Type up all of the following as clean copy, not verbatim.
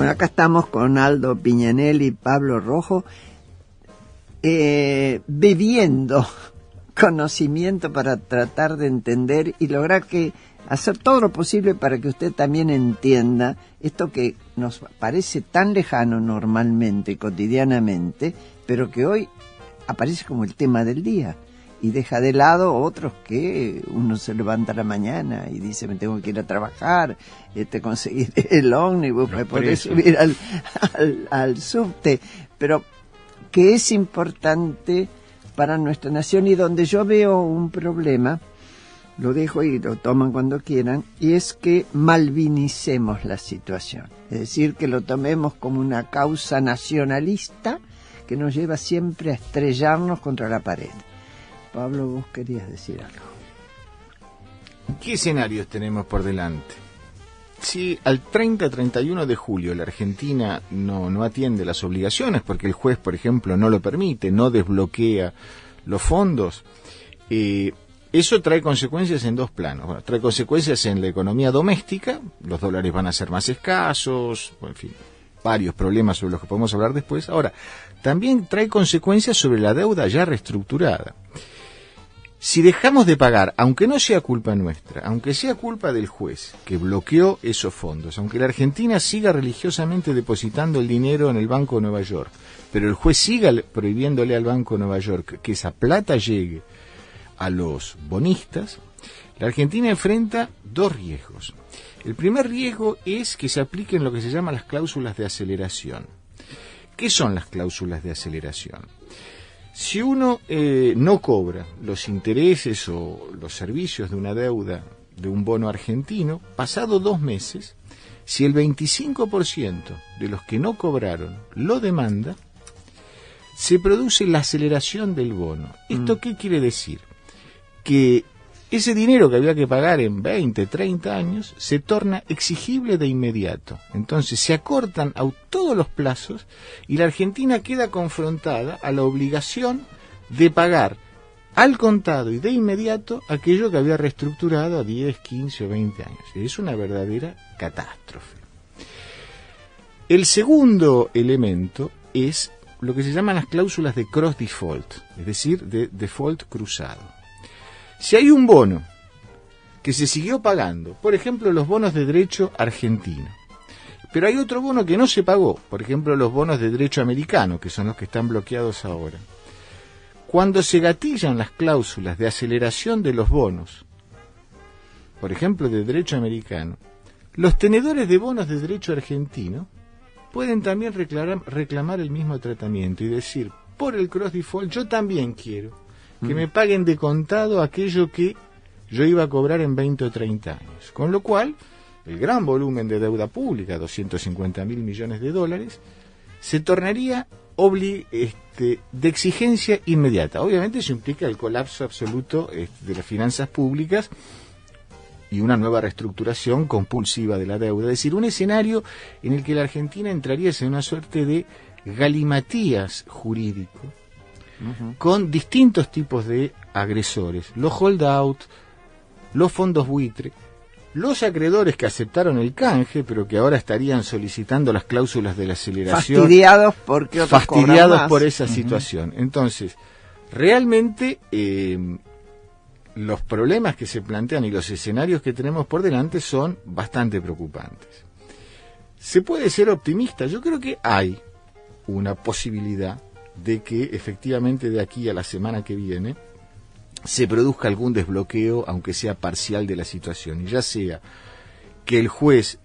Bueno, acá estamos con Aldo Piñanelli y Pablo Rojo, bebiendo conocimiento para tratar de entender y lograr hacer todo lo posible para que usted también entienda esto que nos parece tan lejano normalmente, cotidianamente, pero que hoy aparece como el tema del día y deja de lado otros que uno se levanta a la mañana y dice me tengo que ir a trabajar, conseguir el ómnibus, me podés subir al subte, pero que es importante para nuestra nación y donde yo veo un problema, lo dejo y lo toman cuando quieran, y es que malvinicemos la situación, es decir, que lo tomemos como una causa nacionalista que nos lleva siempre a estrellarnos contra la pared. Pablo, vos querías decir algo. ¿Qué escenarios tenemos por delante? Si al 30-31 de julio la Argentina no atiende las obligaciones, porque el juez, por ejemplo, no lo permite, no desbloquea los fondos, eso trae consecuencias en dos planos. Bueno, trae consecuencias en la economía doméstica, los dólares van a ser más escasos, en fin, varios problemas sobre los que podemos hablar después. Ahora, también trae consecuencias sobre la deuda ya reestructurada. Si dejamos de pagar, aunque no sea culpa nuestra, aunque sea culpa del juez que bloqueó esos fondos, aunque la Argentina siga religiosamente depositando el dinero en el Banco de Nueva York, pero el juez siga prohibiéndole al Banco de Nueva York que esa plata llegue a los bonistas, la Argentina enfrenta dos riesgos. El primer riesgo es que se apliquen lo que se llama las cláusulas de aceleración. ¿Qué son las cláusulas de aceleración? Si uno no cobra los intereses o los servicios de una deuda de un bono argentino, pasado 2 meses, si el 25% de los que no cobraron lo demanda, se produce la aceleración del bono. ¿Esto qué quiere decir? Que ese dinero que había que pagar en 20, 30 años se torna exigible de inmediato. Entonces se acortan todos los plazos y la Argentina queda confrontada a la obligación de pagar al contado y de inmediato aquello que había reestructurado a 10, 15 o 20 años. Es una verdadera catástrofe. El segundo elemento es lo que se llaman las cláusulas de cross default, es decir, de default cruzado. Si hay un bono que se siguió pagando, por ejemplo, los bonos de derecho argentino, pero hay otro bono que no se pagó, por ejemplo, los bonos de derecho americano, que son los que están bloqueados ahora. Cuando se gatillan las cláusulas de aceleración de los bonos, por ejemplo, de derecho americano, los tenedores de bonos de derecho argentino pueden también reclamar el mismo tratamiento y decir, por el cross default yo también quiero que me paguen de contado aquello que yo iba a cobrar en 20 o 30 años. Con lo cual, el gran volumen de deuda pública, 250.000 millones de dólares, se tornaría de exigencia inmediata. Obviamente eso implica el colapso absoluto de las finanzas públicas y una nueva reestructuración compulsiva de la deuda. Es decir, un escenario en el que la Argentina entraría en una suerte de galimatías jurídico, con distintos tipos de agresores, los holdout, los fondos buitre, los acreedores que aceptaron el canje, pero que ahora estarían solicitando las cláusulas de la aceleración. Fastidiados porque otros fastidiados por esa situación. Entonces, realmente los problemas que se plantean y los escenarios que tenemos por delante son bastante preocupantes. ¿Se puede ser optimista? Yo creo que hay una posibilidad de que efectivamente de aquí a la semana que viene se produzca algún desbloqueo, aunque sea parcial, de la situación, y ya sea que el juez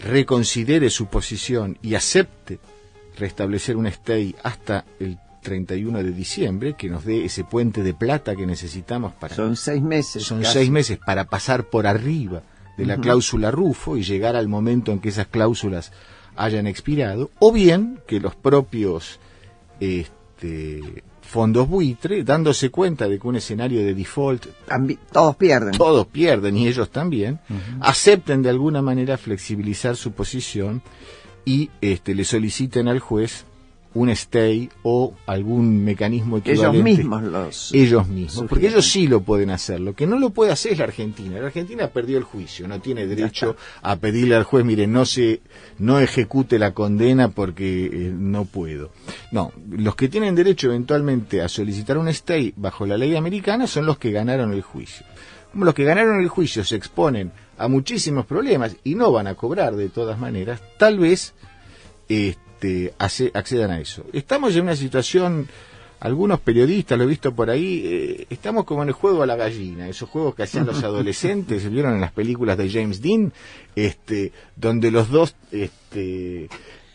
reconsidere su posición y acepte restablecer un stay hasta el 31 de diciembre, que nos dé ese puente de plata que necesitamos para... Son 6 meses. Son 6 meses para pasar por arriba de la cláusula Rufo y llegar al momento en que esas cláusulas hayan expirado, o bien que los propios fondos buitre, dándose cuenta de que un escenario de default todos pierden y ellos también, acepten de alguna manera flexibilizar su posición y le soliciten al juez un stay o algún mecanismo equivalente. Ellos mismos, porque ellos sí lo pueden hacer. Lo que no lo puede hacer es la Argentina. La Argentina perdió el juicio, no tiene derecho a pedirle al juez, mire, no ejecute la condena porque no puedo. No, los que tienen derecho eventualmente a solicitar un stay bajo la ley americana son los que ganaron el juicio. Como los que ganaron el juicio se exponen a muchísimos problemas y no van a cobrar de todas maneras, tal vez accedan a eso. Estamos en una situación, algunos periodistas, lo he visto por ahí, estamos como en el juego a la gallina, esos juegos que hacían los adolescentes, vieron en las películas de James Dean, donde los dos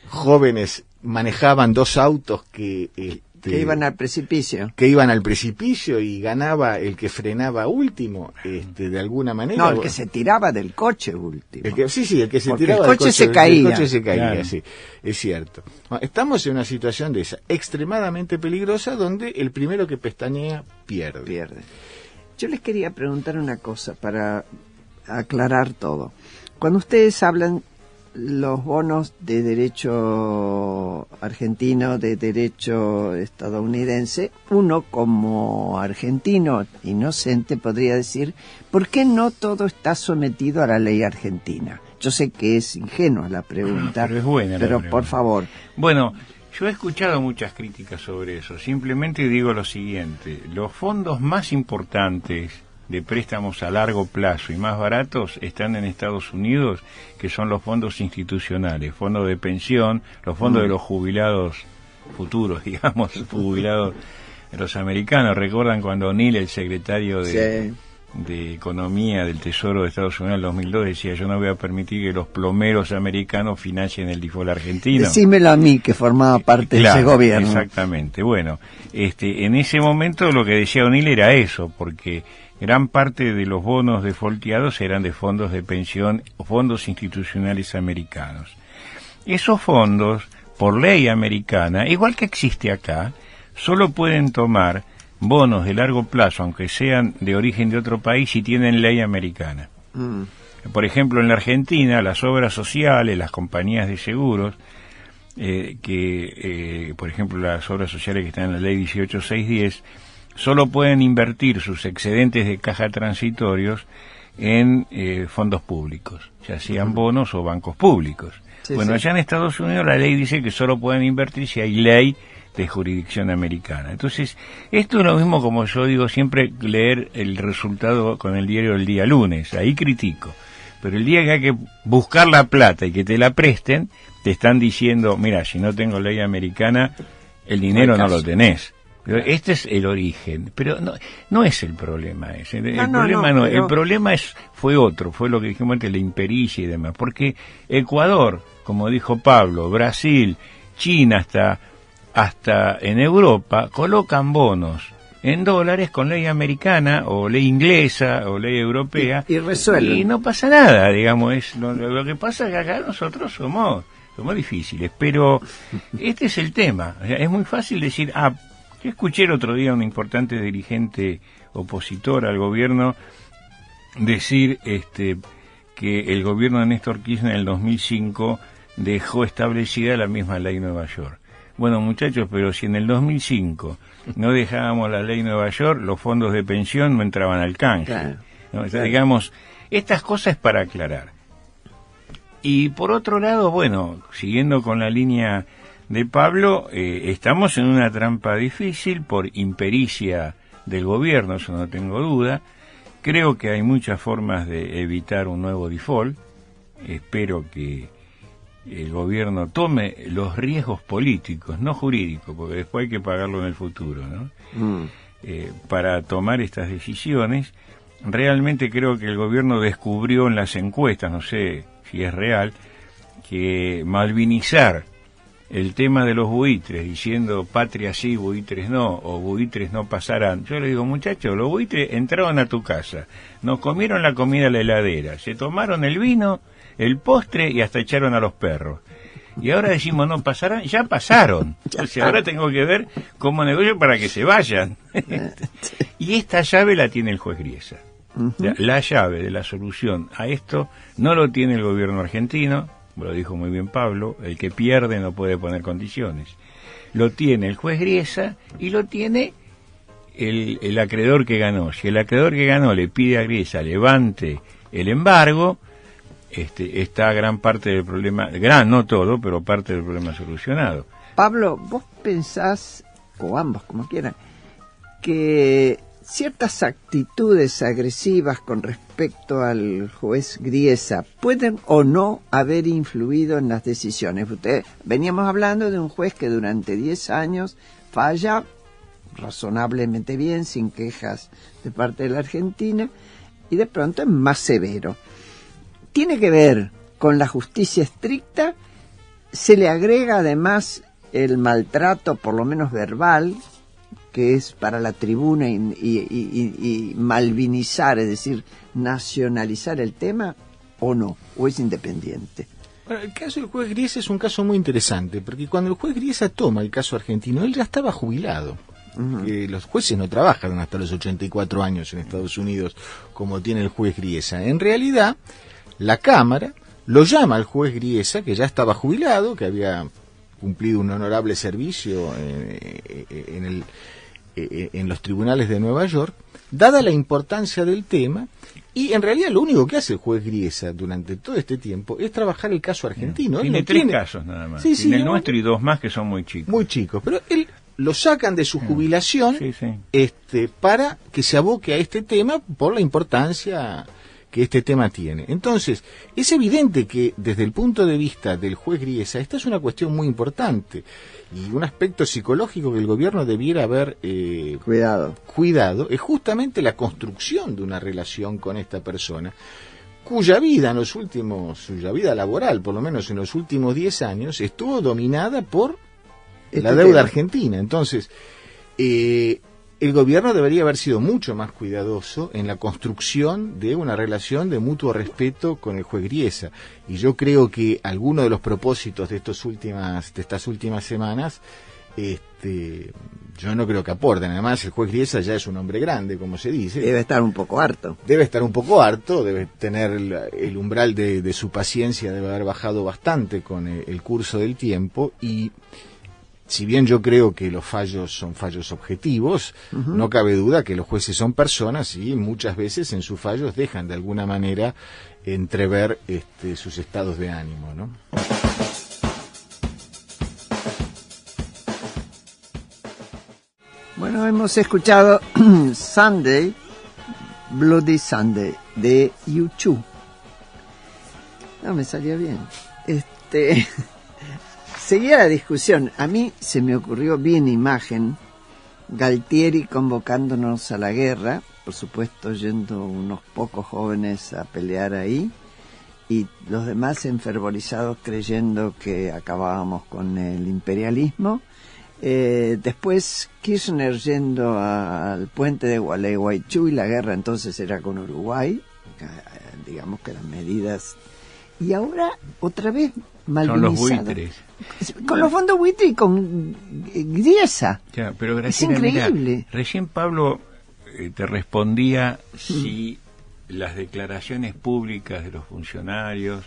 jóvenes manejaban dos autos que iban al precipicio. Que iban al precipicio y ganaba el que frenaba último, de alguna manera. No, el que se tiraba del coche último. El que se porque tiraba el coche se caía. El coche se caía, claro. Sí, es cierto. Estamos en una situación de esa, extremadamente peligrosa, donde el primero que pestañea pierde. Yo les quería preguntar una cosa para aclarar todo. Cuando ustedes hablan los bonos de derecho argentino, de derecho estadounidense, uno como argentino inocente podría decir, ¿por qué no todo está sometido a la ley argentina? Yo sé que es ingenua la pregunta, pero es buena pero la pregunta. Por favor. Bueno, yo he escuchado muchas críticas sobre eso. Simplemente digo lo siguiente: los fondos más importantes de préstamos a largo plazo y más baratos están en Estados Unidos, que son los fondos institucionales, fondos de pensión, los fondos de los jubilados futuros, digamos, jubilados de los americanos. ¿Recuerdan cuando O'Neill, el secretario de Economía del Tesoro de Estados Unidos en el 2002, decía: yo no voy a permitir que los plomeros americanos financien el default argentino? Decímelo a mí, que formaba parte de ese gobierno. Exactamente. Bueno, en ese momento lo que decía O'Neill era eso, porque gran parte de los bonos defaulteados eran de fondos de pensión o fondos institucionales americanos. Esos fondos, por ley americana, igual que existe acá, solo pueden tomar bonos de largo plazo, aunque sean de origen de otro país, si tienen ley americana. Por ejemplo, en la Argentina, las obras sociales, las compañías de seguros, por ejemplo, las obras sociales que están en la ley 18610, solo pueden invertir sus excedentes de caja transitorios en fondos públicos, ya sean bonos o bancos públicos. Allá en Estados Unidos la ley dice que solo pueden invertir si hay ley de jurisdicción americana. Entonces, esto es lo mismo, como yo digo siempre, leer el resultado con el diario del día lunes, ahí critico. Pero el día que hay que buscar la plata y que te la presten, te están diciendo, mira, si no tengo ley americana, el dinero no lo tenés. Este es el origen, pero no es el problema ese. El problema fue otro, fue lo que dijimos antes, la impericia y demás, porque Ecuador, como dijo Pablo, Brasil, China, hasta en Europa, colocan bonos en dólares con ley americana o ley inglesa o ley europea y resuelven. Y no pasa nada, digamos. Lo que pasa es que acá nosotros somos difíciles, pero este es el tema. O sea, es muy fácil decir, yo escuché el otro día a un importante dirigente opositor al gobierno decir que el gobierno de Néstor Kirchner en el 2005 dejó establecida la misma ley Nueva York. Bueno, muchachos, pero si en el 2005 no dejábamos la ley Nueva York, los fondos de pensión no entraban al canje. Claro. ¿No? O sea, digamos, estas cosas para aclarar. Y por otro lado, bueno, siguiendo con la línea de Pablo, estamos en una trampa difícil por impericia del gobierno, eso no tengo duda. Creo que hay muchas formas de evitar un nuevo default. Espero que el gobierno tome los riesgos políticos, no jurídicos, porque después hay que pagarlo en el futuro, ¿no? Para tomar estas decisiones. Realmente creo que el gobierno descubrió en las encuestas, no sé si es real, que malvinizar el tema de los buitres, diciendo patria sí, buitres no, o buitres no pasarán. Yo le digo, muchachos, los buitres entraron a tu casa, nos comieron la comida a la heladera, se tomaron el vino, el postre y hasta echaron a los perros. Y ahora decimos, no pasarán, ya pasaron. Entonces ahora tengo que ver cómo negocio para que se vayan. Y esta llave la tiene el juez Griesa. La llave de la solución a esto no lo tiene el gobierno argentino, lo dijo muy bien Pablo, el que pierde no puede poner condiciones. lo tiene el juez Griesa y lo tiene el acreedor que ganó. Si el acreedor que ganó le pide a Griesa levante el embargo, está gran parte del problema, no todo, pero parte del problema solucionado. Pablo, vos pensás, o ambos como quieran, que ciertas actitudes agresivas con respecto al juez Griesa pueden o no haber influido en las decisiones. Veníamos hablando de un juez que durante 10 años falla razonablemente bien, sin quejas de parte de la Argentina, y de pronto es más severo. ¿Tiene que ver con la justicia estricta? Se le agrega además el maltrato, por lo menos verbal, que es para la tribuna y malvinizar, es decir, nacionalizar el tema, ¿o no? ¿O es independiente? Bueno, el caso del juez Griesa es un caso muy interesante, porque cuando el juez Griesa toma el caso argentino, él ya estaba jubilado. Los jueces no trabajan hasta los 84 años en Estados Unidos, como tiene el juez Griesa. En realidad, la Cámara lo llama al juez Griesa, que ya estaba jubilado, que había cumplido un honorable servicio en los tribunales de Nueva York, dada la importancia del tema, y en realidad lo único que hace el juez Griesa durante todo este tiempo es trabajar el caso argentino. Tiene tres casos nada más. Sí, tiene el nuestro y dos más que son muy chicos. Muy chicos, pero él lo sacan de su jubilación para que se aboque a este tema por la importancia que este tema tiene. Entonces, es evidente que desde el punto de vista del juez Griesa, esta es una cuestión muy importante y un aspecto psicológico que el gobierno debiera haber cuidado es justamente la construcción de una relación con esta persona, cuya vida laboral, por lo menos en los últimos 10 años, estuvo dominada por la deuda argentina. Entonces, el gobierno debería haber sido mucho más cuidadoso en la construcción de una relación de mutuo respeto con el juez Griesa. Y yo creo que algunos de los propósitos de estas últimas semanas, yo no creo que aporten. Además, el juez Griesa ya es un hombre grande, como se dice. Debe estar un poco harto. Debe tener el umbral de su paciencia, debe haber bajado bastante con el curso del tiempo. Y si bien yo creo que los fallos son fallos objetivos, no cabe duda que los jueces son personas y muchas veces en sus fallos dejan de alguna manera entrever sus estados de ánimo, ¿no? Bueno, hemos escuchado Sunday, Bloody Sunday, de U2. No me salió bien. Seguía la discusión. A mí se me ocurrió bien imagen Galtieri convocándonos a la guerra, por supuesto yendo unos pocos jóvenes a pelear ahí y los demás enfervorizados creyendo que acabábamos con el imperialismo. Después Kirchner yendo al puente de Gualeguaychú y la guerra entonces era con Uruguay, digamos que las medidas. Y ahora otra vez malvinizado. Son los buitres. Con los fondos buitres y con Griesa. Ya, pero Graciela, es increíble. Mira, recién Pablo te respondía si las declaraciones públicas de los funcionarios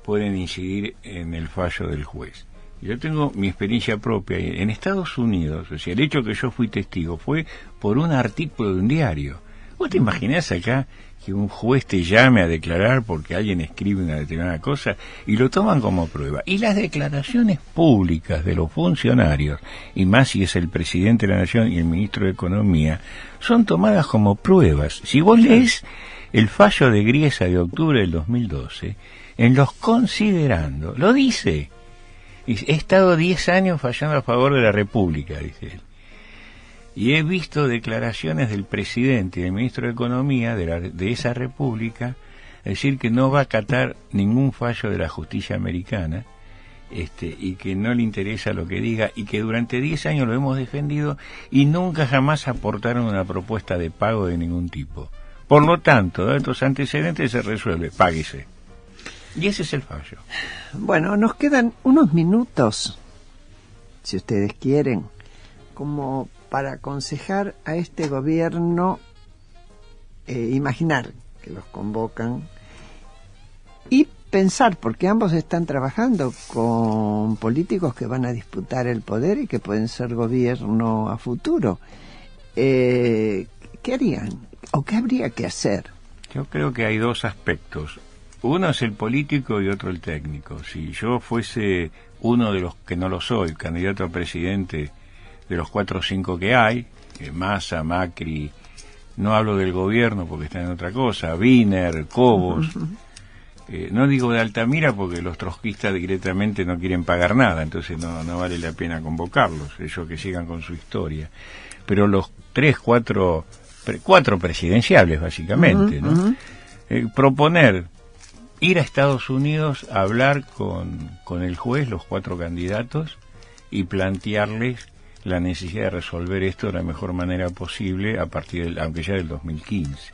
pueden incidir en el fallo del juez. Yo tengo mi experiencia propia. En Estados Unidos, o sea, el hecho que yo fui testigo fue por un artículo de un diario. ¿Vos te imaginás acá que un juez te llame a declarar porque alguien escribe una determinada cosa y lo toman como prueba? Y las declaraciones públicas de los funcionarios, y más si es el presidente de la Nación y el ministro de Economía, son tomadas como pruebas. Si vos lees el fallo de Griesa de octubre del 2012, en los considerando, lo dice. He estado 10 años fallando a favor de la República, dice él. Y he visto declaraciones del presidente y del ministro de Economía de esa república decir que no va a acatar ningún fallo de la justicia americana, y que no le interesa lo que diga, y que durante 10 años lo hemos defendido y nunca jamás aportaron una propuesta de pago de ningún tipo. Por lo tanto, de estos antecedentes se resuelve, páguese. Y ese es el fallo. Bueno, nos quedan unos minutos, si ustedes quieren, como para aconsejar a este gobierno, imaginar que los convocan y pensar, porque ambos están trabajando con políticos que van a disputar el poder y que pueden ser gobierno a futuro. ¿Qué harían? ¿O qué habría que hacer? Yo creo que hay dos aspectos. Uno es el político y otro el técnico. Si yo fuese uno de los que no lo soy, candidato a presidente de los 4 o 5 que hay, Massa, Macri, no hablo del gobierno porque está en otra cosa, Wiener, Cobos, no digo de Altamira porque los trotskistas directamente no quieren pagar nada, entonces no vale la pena convocarlos, ellos que sigan con su historia. Pero los 4 presidenciables básicamente, ¿no? Proponer ir a Estados Unidos a hablar con el juez, los 4 candidatos, y plantearles la necesidad de resolver esto de la mejor manera posible a partir aunque ya del 2015.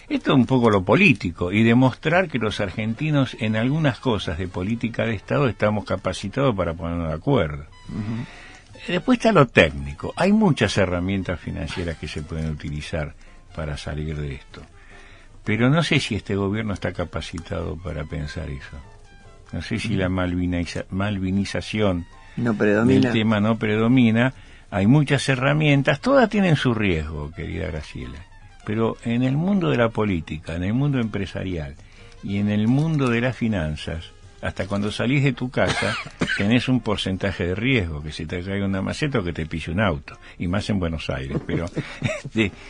Esto es un poco lo político, y demostrar que los argentinos en algunas cosas de política de Estado estamos capacitados para ponernos de acuerdo. Después está lo técnico. Hay muchas herramientas financieras que se pueden utilizar para salir de esto. Pero no sé si este gobierno está capacitado para pensar eso. No sé si la malvinización no predomina. Del tema no predomina. Hay muchas herramientas, todas tienen su riesgo, querida Graciela. Pero en el mundo de la política, en el mundo empresarial y en el mundo de las finanzas, hasta cuando salís de tu casa tenés un porcentaje de riesgo, que se te caiga una maceta o que te pise un auto, y más en Buenos Aires. Pero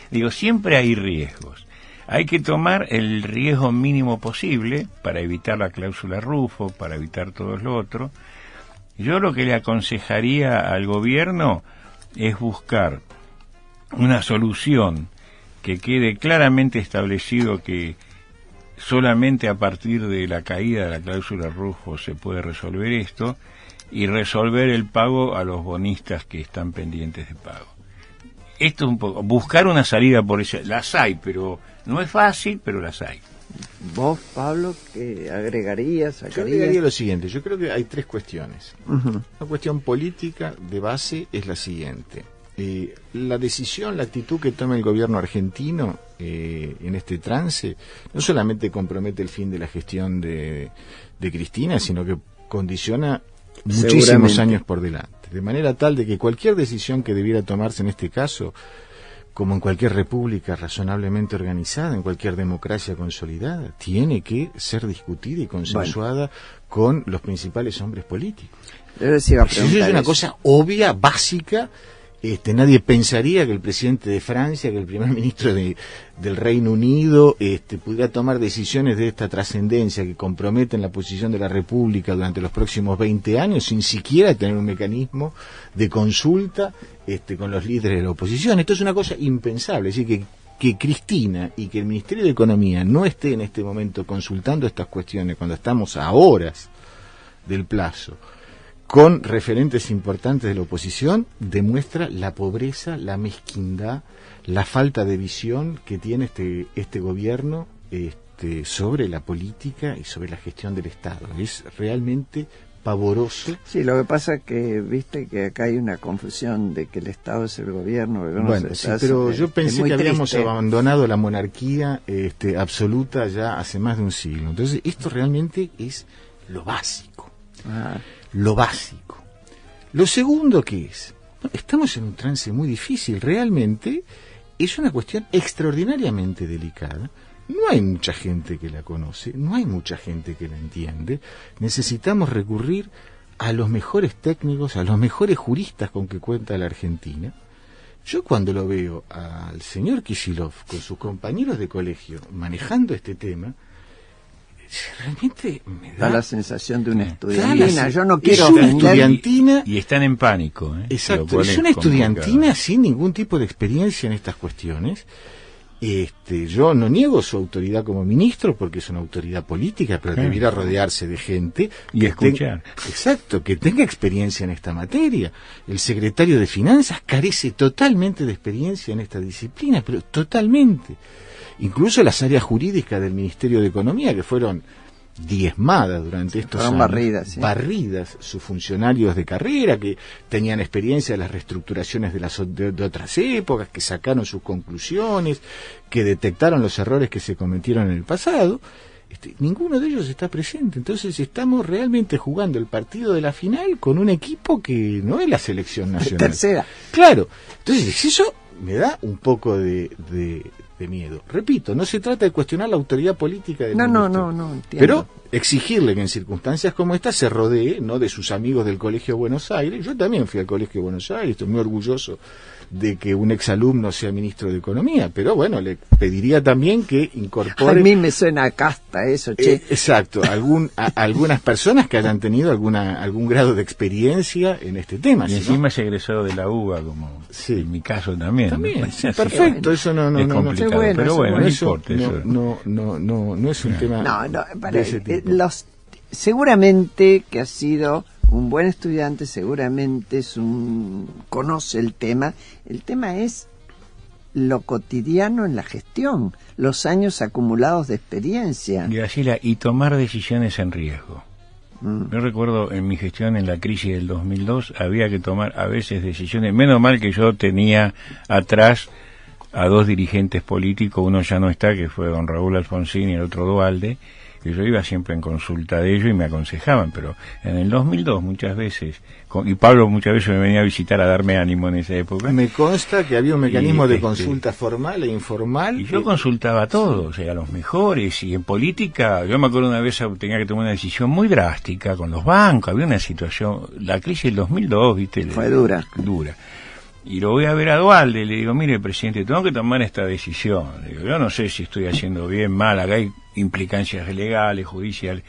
digo, siempre hay riesgos. Hay que tomar el riesgo mínimo posible para evitar la cláusula Rufo, para evitar todo lo otro. Yo lo que le aconsejaría al gobierno es buscar una solución que quede claramente establecido que solamente a partir de la caída de la cláusula Rufo se puede resolver esto, y resolver el pago a los bonistas que están pendientes de pago. Esto es un poco, buscar una salida por esa, las hay, pero no es fácil, pero las hay. ¿Vos, Pablo, qué agregarías? Yo agregaría lo siguiente, yo creo que hay 3 cuestiones. Una cuestión política de base es la siguiente. La decisión, la actitud que toma el gobierno argentino en este trance, no solamente compromete el fin de la gestión de Cristina, sino que condiciona muchísimos años por delante. De manera tal de que cualquier decisión que debiera tomarse en este caso, como en cualquier república razonablemente organizada, en cualquier democracia consolidada, tiene que ser discutida y consensuada con los principales hombres políticos. Eso es una cosa obvia, básica. Nadie pensaría que el presidente de Francia, que el primer ministro del Reino Unido pudiera tomar decisiones de esta trascendencia que comprometen la posición de la República durante los próximos 20 años sin siquiera tener un mecanismo de consulta con los líderes de la oposición. Esto es una cosa impensable, es decir, que Cristina y que el Ministerio de Economía no esté en este momento consultando estas cuestiones cuando estamos a horas del plazo con referentes importantes de la oposición, demuestra la pobreza, la mezquindad, la falta de visión que tiene este gobierno sobre la política y sobre la gestión del Estado. Es realmente pavoroso. Sí, lo que pasa es que, viste, que acá hay una confusión de que el Estado es el gobierno. Bueno, sí, pero yo pensé que habíamos abandonado la monarquía absoluta ya hace más de un siglo. Entonces, esto realmente es lo básico. Lo básico. Lo segundo, ¿qué es? Estamos en un trance muy difícil, realmente es una cuestión extraordinariamente delicada. No hay mucha gente que la conoce, no hay mucha gente que la entiende. Necesitamos recurrir a los mejores técnicos, a los mejores juristas con que cuenta la Argentina. Yo cuando lo veo al señor Kicillof con sus compañeros de colegio manejando este tema, realmente me da la sensación de una estudiantina. Yo no quiero ofender. Estudiantina, y están en pánico. Exacto, es una estudiantina sin ningún tipo de experiencia en estas cuestiones. Yo no niego su autoridad como ministro porque es una autoridad política, pero debiera rodearse de gente y escuchar. Exacto, que tenga experiencia en esta materia. El secretario de Finanzas carece totalmente de experiencia en esta disciplina, pero totalmente. Incluso las áreas jurídicas del Ministerio de Economía, que fueron diezmadas durante estos años, barridas sus funcionarios de carrera, que tenían experiencia de las reestructuraciones de otras épocas, que sacaron sus conclusiones, que detectaron los errores que se cometieron en el pasado. ninguno de ellos está presente. Entonces estamos realmente jugando el partido de la final con un equipo que no es la selección nacional. Tercera. Claro. Entonces eso me da un poco de miedo. Repito, no se trata de cuestionar la autoridad política del ministro. No, entiendo. Pero exigirle que en circunstancias como esta se rodee, ¿no?, de sus amigos del Colegio de Buenos Aires. Yo también fui al Colegio de Buenos Aires, estoy muy orgulloso de que un exalumno sea ministro de Economía, pero bueno, le pediría también que incorpore... A mí me suena a casta eso, che. Exacto, algunas personas que hayan tenido algún grado de experiencia en este tema. Y encima es egresado de la UBA, como en mi caso también. También, sí, perfecto, eso no es complicado, bueno, pero bueno, eso, no importa. No es un tema de ese tipo. Seguramente que ha sido un buen estudiante, seguramente conoce el tema. El tema es lo cotidiano en la gestión, los años acumulados de experiencia. Graciela, y tomar decisiones en riesgo. Yo recuerdo en mi gestión en la crisis del 2002 había que tomar a veces decisiones. Menos mal que yo tenía atrás a dos dirigentes políticos, uno ya no está, que fue don Raúl Alfonsín, y el otro Duhalde, que yo iba siempre en consulta de ellos y me aconsejaban, pero en el 2002 muchas veces, y Pablo muchas veces me venía a visitar a darme ánimo en esa época. Me consta que había un mecanismo de consulta formal e informal. Y yo consultaba a todos, a los mejores, y en política, yo me acuerdo una vez tenía que tomar una decisión muy drástica con los bancos, había una situación, la crisis del 2002, ¿viste? Fue dura. Y lo voy a ver a Duhalde y le digo, mire, presidente, tengo que tomar esta decisión. Le digo, yo no sé si estoy haciendo bien, mal, acá hay implicancias legales, judiciales.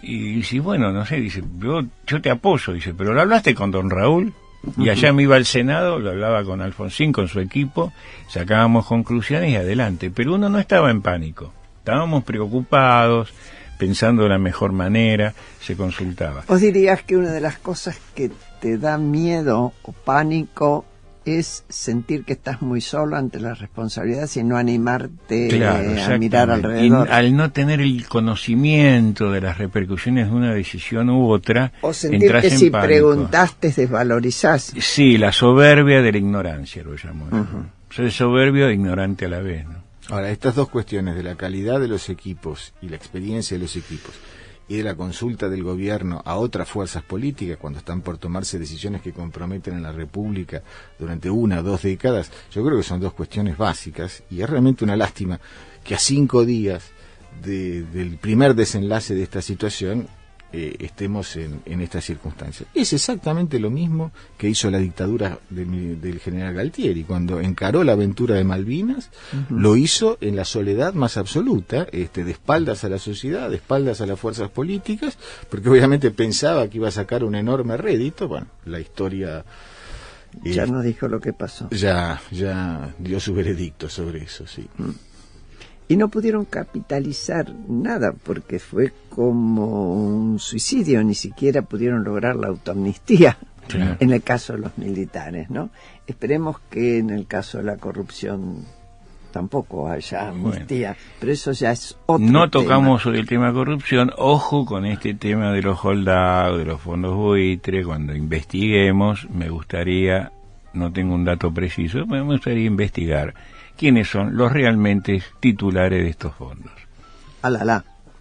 Y dice, bueno, no sé, dice, yo te apoyo, dice, pero ¿lo hablaste con don Raúl? Y allá me iba al Senado, lo hablaba con Alfonsín, con su equipo, sacábamos conclusiones y adelante. Pero uno no estaba en pánico, estábamos preocupados, pensando de la mejor manera, se consultaba. ¿Vos dirías que una de las cosas que te da miedo o pánico es sentir que estás muy solo ante las responsabilidades y no animarte a mirar alrededor? Y al no tener el conocimiento de las repercusiones de una decisión u otra, o sentir que si pánico. Preguntaste desvalorizás. Sí, la soberbia de la ignorancia lo llamo. Soy soberbio e ignorante a la vez, ¿no? Ahora, estas dos cuestiones de la calidad de los equipos y la experiencia de los equipos y de la consulta del gobierno a otras fuerzas políticas cuando están por tomarse decisiones que comprometen a la República durante 1 o 2 décadas, yo creo que son dos cuestiones básicas y es realmente una lástima que a 5 días del primer desenlace de esta situación estemos en estas circunstancias. Es exactamente lo mismo que hizo la dictadura del general Galtieri cuando encaró la aventura de Malvinas. Lo hizo en la soledad más absoluta, de espaldas a la sociedad, de espaldas a las fuerzas políticas, porque obviamente pensaba que iba a sacar un enorme rédito. Bueno, la historia ya nos dijo lo que pasó, ya dio su veredicto sobre eso, sí. Y no pudieron capitalizar nada, porque fue como un suicidio, ni siquiera pudieron lograr la autoamnistía, claro, en el caso de los militares, ¿no? Esperemos que en el caso de la corrupción tampoco haya amnistía, pero eso ya es otro tema. No tocamos el tema corrupción, ojo con este tema de los holdouts, de los fondos buitre, cuando investiguemos, me gustaría, no tengo un dato preciso, me gustaría investigar quiénes son los realmente titulares de estos fondos.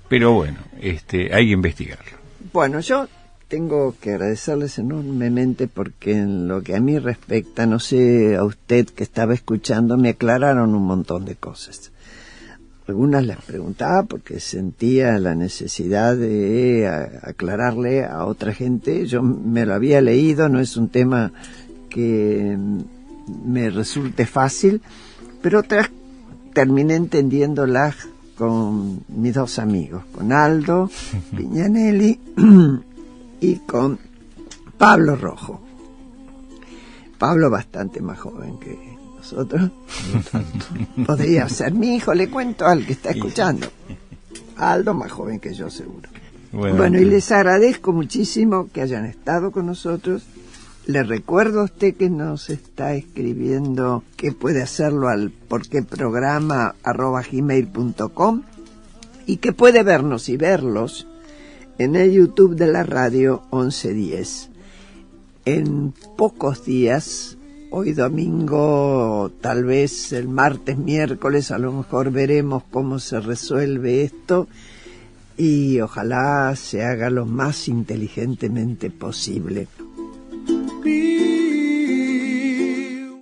Pero bueno, hay que investigarlo. Bueno, yo tengo que agradecerles enormemente porque en lo que a mí respecta, no sé a usted que estaba escuchando, me aclararon un montón de cosas. Algunas las preguntaba porque sentía la necesidad de aclararle a otra gente. Yo me lo había leído, no es un tema que me resulte fácil, pero otras terminé entendiéndolas con mis dos amigos, con Aldo Piñanelli y con Pablo Rojo. Pablo bastante más joven que nosotros. Podría ser mi hijo, le cuento al que está escuchando. Aldo más joven que yo, seguro. Bueno, y les agradezco muchísimo que hayan estado con nosotros. Le recuerdo a usted que nos está escribiendo que puede hacerlo al porqueprograma@gmail.com y que puede vernos y verlos en el YouTube de la radio 1110. En pocos días hoy domingo, tal vez el martes, miércoles, a lo mejor veremos cómo se resuelve esto y ojalá se haga lo más inteligentemente posible.